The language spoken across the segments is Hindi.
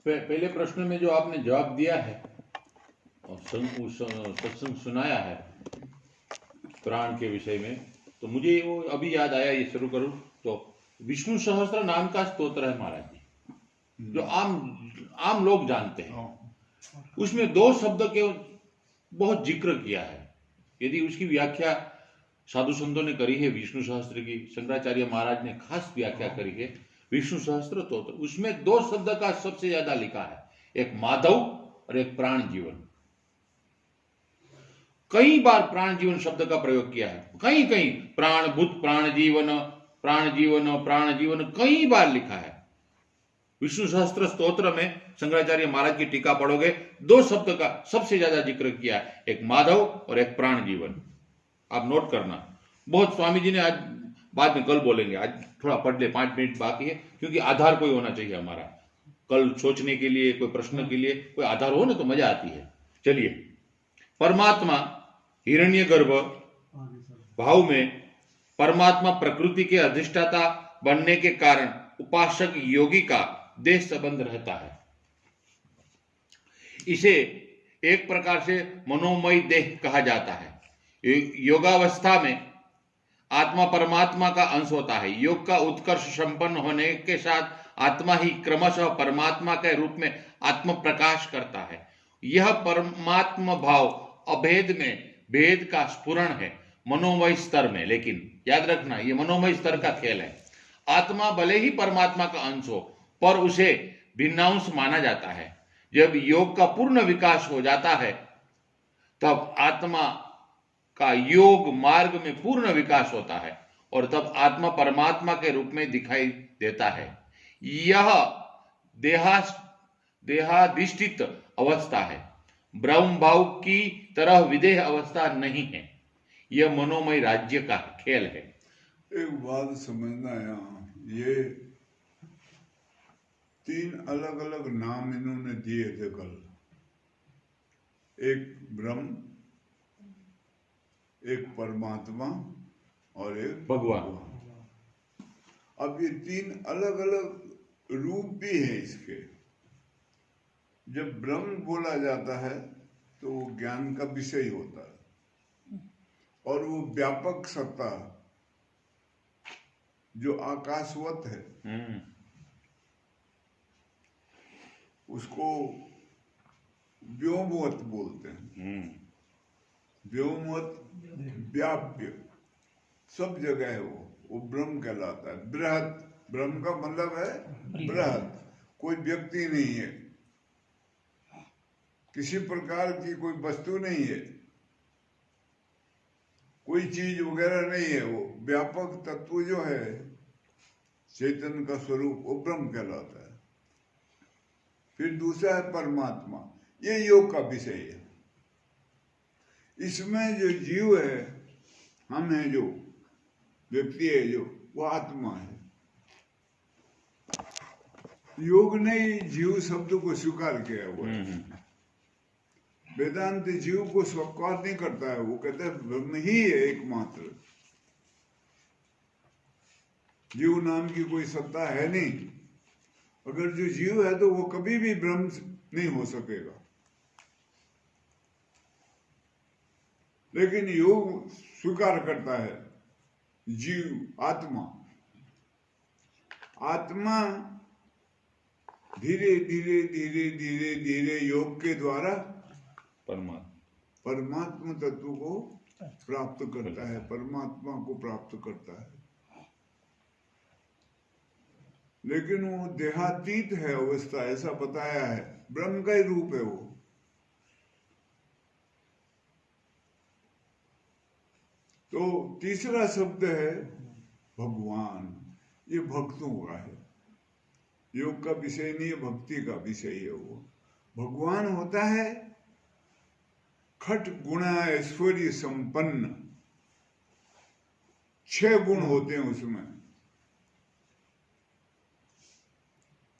पहले प्रश्न में जो आपने जवाब दिया है और सत्संग सुनाया है प्राण के विषय में, तो मुझे वो अभी याद आया, ये शुरू करूं तो विष्णु सहस्त्र नाम का स्तोत्र है महाराज जी, जो आम लोग जानते हैं। उसमें 2 शब्द के बहुत जिक्र किया है। यदि उसकी व्याख्या साधु संतों ने करी है विष्णु सहस्त्र की, शंकराचार्य महाराज ने खास व्याख्या करी है विष्णु सहस्त्र स्तोत्र, उसमें 2 शब्द का सबसे ज्यादा लिखा है, एक माधव और एक प्राण जीवन। कई बार प्राण जीवन शब्द का प्रयोग किया है, कहीं कहीं प्राण भूत प्राण जीवन प्राण जीवन प्राण जीवन कई बार लिखा है। विष्णु सहस्त्र स्तोत्र में शंकराचार्य महाराज की टीका पढ़ोगे 2 शब्द का सबसे ज्यादा जिक्र किया है, एक माधव और एक प्राण जीवन। आप नोट करना। बहुत स्वामी जी ने आज बाद में कल बोलेंगे, आज थोड़ा पढ़ ले, 5 मिनट बाकी है, क्योंकि आधार कोई होना चाहिए हमारा, कल सोचने के लिए, कोई प्रश्न के लिए कोई आधार हो ना तो मजा आती है। चलिए, परमात्मा हिरण्यगर्भ भाव में परमात्मा प्रकृति के अधिष्ठाता बनने के कारण उपासक योगी का देह संबंध रहता है। इसे एक प्रकार से मनोमय देह कहा जाता है। योगावस्था में आत्मा परमात्मा का अंश होता है। योग का उत्कर्ष संपन्न होने के साथ आत्मा ही क्रमशः परमात्मा के रूप में आत्म प्रकाश करता है। यह परमात्मा भाव अभेद में भेद का स्फुरण है, मनोमय स्तर में। लेकिन याद रखना, यह मनोमय स्तर का खेल है। आत्मा भले ही परमात्मा का अंश हो, पर उसे भिन्नांश माना जाता है। जब योग का पूर्ण विकास हो जाता है, तब आत्मा का योग मार्ग में पूर्ण विकास होता है और तब आत्मा परमात्मा के रूप में दिखाई देता है। यह देहाधिष्ठित अवस्था है, ब्रह्म भाव की तरह विदेह अवस्था नहीं है। यह मनोमय राज्य का खेल है। एक बात समझना, यहाँ ये 3 अलग अलग नाम इन्होंने दिए थे कल। एक ब्रह्म, एक परमात्मा और एक भगवान। अब ये 3 अलग अलग रूप भी हैं इसके। जब ब्रह्म बोला जाता है तो वो ज्ञान का विषय होता है और वो व्यापक सत्ता जो आकाशवत है, उसको व्योमवत बोलते हैं। व्योमवत व्याप्य सब जगह है, वो ब्रह्म कहलाता है। बृहत, ब्रह्म का मतलब है बृहत, कोई व्यक्ति नहीं है, किसी प्रकार की कोई वस्तु नहीं है, कोई चीज वगैरह नहीं है। वो व्यापक तत्व जो है चैतन्य का स्वरूप, वो ब्रह्म कहलाता है। फिर दूसरा है परमात्मा, ये योग का विषय है। इसमें जो जीव है, हम हैं, जो व्यक्ति है, जो वो आत्मा है। योग ने जीव शब्द को स्वीकार किया हुआ है। वेदांत जीव को स्वीकार नहीं करता है, वो कहता है ब्रह्म ही है एकमात्र, जीव नाम की कोई सत्ता है नहीं। अगर जो जीव है तो वो कभी भी ब्रह्म नहीं हो सकेगा। लेकिन योग स्वीकार करता है जीव, आत्मा धीरे धीरे धीरे धीरे धीरे योग के द्वारा परमात्मा तत्व को प्राप्त करता है, परमात्मा को प्राप्त करता है। लेकिन वो देहातीत है अवस्था, ऐसा बताया है, ब्रह्म का ही रूप है वो। तो तीसरा शब्द है भगवान, ये भक्तों का है, योग का विषय नहीं है, भक्ति का विषय है। वो भगवान होता है खट गुण ऐश्वर्य संपन्न, 6 गुण होते हैं उसमें।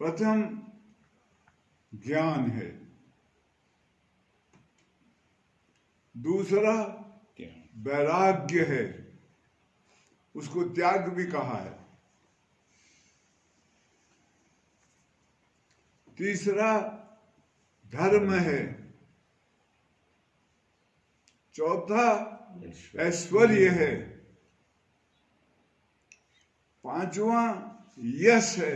प्रथम ज्ञान है, दूसरा वैराग्य है, उसको त्याग भी कहा है। तीसरा धर्म है, चौथा ऐश्वर्य है, पांचवा यश है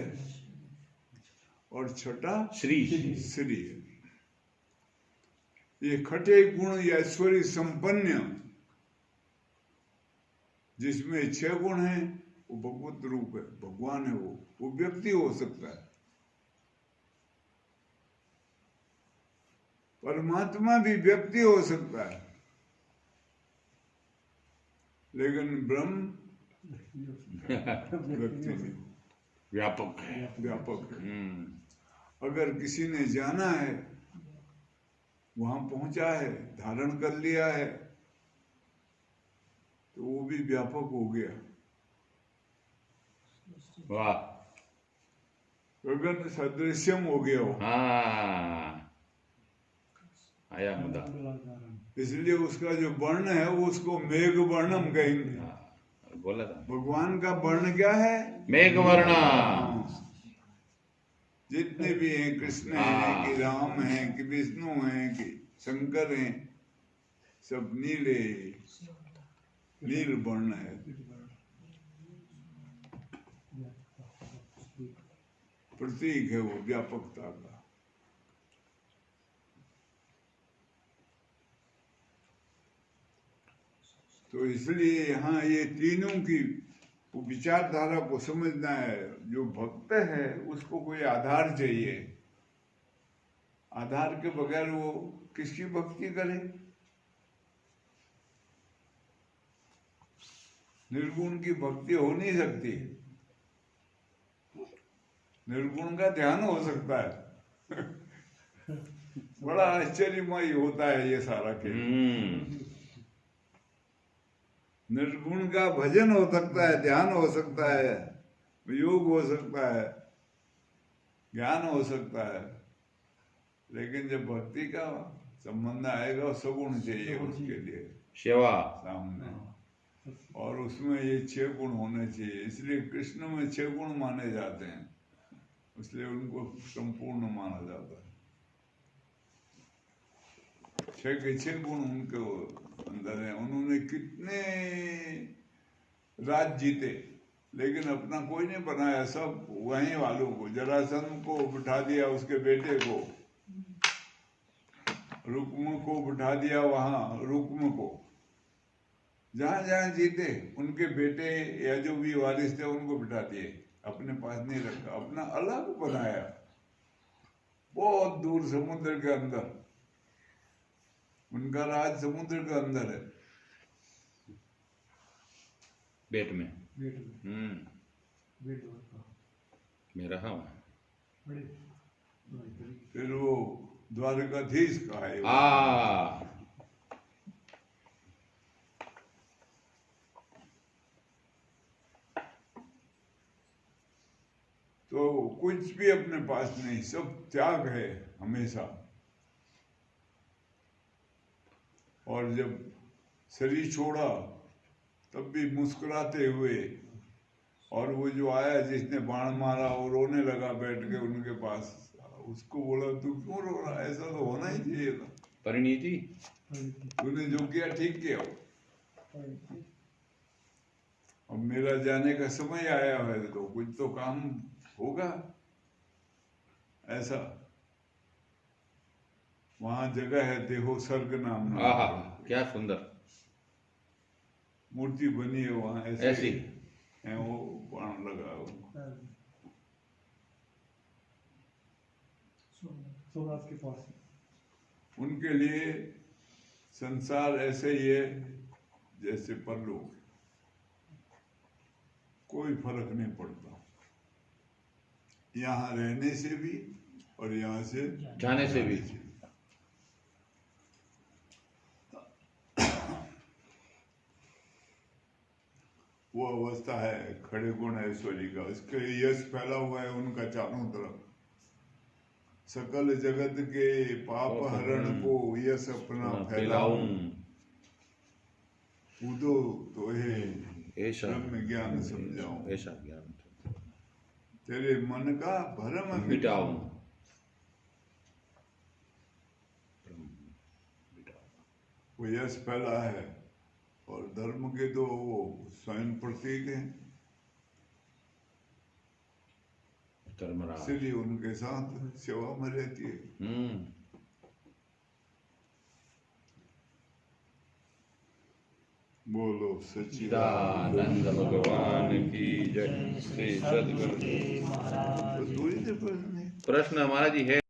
और छठा श्री श्री है। ये खटे गुण या ऐश्वर्य संपन्न जिसमें 6 गुण हैं वो भगवत रूप है, भगवान है। वो व्यक्ति हो सकता है, परमात्मा भी व्यक्ति हो सकता है, लेकिन ब्रह्म व्यक्ति नहीं, व्यापक है। व्यापक है। अगर किसी ने जाना है, वहां पहुंचा है, धारण कर लिया है, तो वो भी व्यापक हो गया। वाह, गगन सदृश्यम हो गया वो। हाँ, आया मुद्दा। इसलिए उसका जो वर्ण है वो उसको मेघ वर्णम कहेंगे। हाँ, बोला था भगवान का वर्ण क्या है? मेघवर्ण। जितने भी हैं, कृष्ण हैं कि राम हैं कि विष्णु हैं कि शंकर हैं, सब नीले नील वर्ण है। प्रतीक है वो व्यापकता का। तो इसलिए यहाँ ये तीनों की विचारधारा को समझना है। जो भक्त है उसको कोई आधार चाहिए, आधार के बगैर वो किसकी भक्ति करे? निर्गुण की भक्ति हो नहीं सकती, निर्गुण का ध्यान हो सकता है। बड़ा आश्चर्यमय होता है ये सारा खेल। निर्गुण का भजन हो सकता है, ध्यान हो सकता है, योग हो सकता है, ज्ञान हो सकता है, लेकिन जब भक्ति का संबंध आएगा सगुण चाहिए उसके लिए सेवा सामने, और उसमें ये 6 गुण होने चाहिए। इसलिए कृष्ण में 6 गुण माने जाते हैं, इसलिए उनको संपूर्ण माना जाता है। 6 के 6 गुण उनके अंदर है। उन्होंने कितने राज जीते, लेकिन अपना कोई नहीं बनाया, सब वहीं वालों को, जरासंध को बिठा दिया, उसके बेटे को, रुक्म को बिठा दिया वहां, रुक्म को जहां जहां जीते उनके बेटे या जो भी वारिस थे उनको बिठा दिए, अपने पास नहीं रखा, अपना अलग बनाया बहुत दूर समुद्र के अंदर। उनका राज समुद्र के अंदर है, बेट में। मैं रहा हूँ। फिर वो द्वारकाधीश का है। तो कुछ भी अपने पास नहीं, सब त्याग है हमेशा। और जब शरीर छोड़ा तब भी मुस्कुराते हुए, और वो जो आया जिसने बाण मारा और रोने लगा बैठ के उनके पास, उसको बोला तू क्यों रो रहा, ऐसा तो होना ही चाहिए था, परिणीति तूने जो किया ठीक किया। अब मेरा जाने का समय आया है तो कुछ तो काम होगा। ऐसा वहां जगह है, देहो सर्ग नाम ना, क्या सुंदर मूर्ति बनी है वहां, ऐसी है वो बाण लगा सोमनाथ के पास। उनके लिए संसार ऐसे ही है जैसे परलोक, कोई फर्क नहीं पड़ता, यहाँ रहने से भी और यहाँ से जाने से भी। वो अवस्था है खड़े गुण ऐश्वर्य का। इसके यश फैला हुआ है उनका चारों तरफ। सकल जगत के पाप हरण को यश अपना फैलाऊं, कूदो तो हे ब्रह्म ज्ञान समझाऊं, ऐसा ज्ञान तेरे मन का भरम मिटाऊं। वो यश फैला है, और धर्म के तो वो स्वयं प्रतीक हैं, धर्मराज। इसलिए उनके साथ सेवा में रहती है। बोलो सच्चिदानंद भगवान की जय। श्री सद्गुरु। दूरी से प्रश्न है। प्रश्न हमारा जी है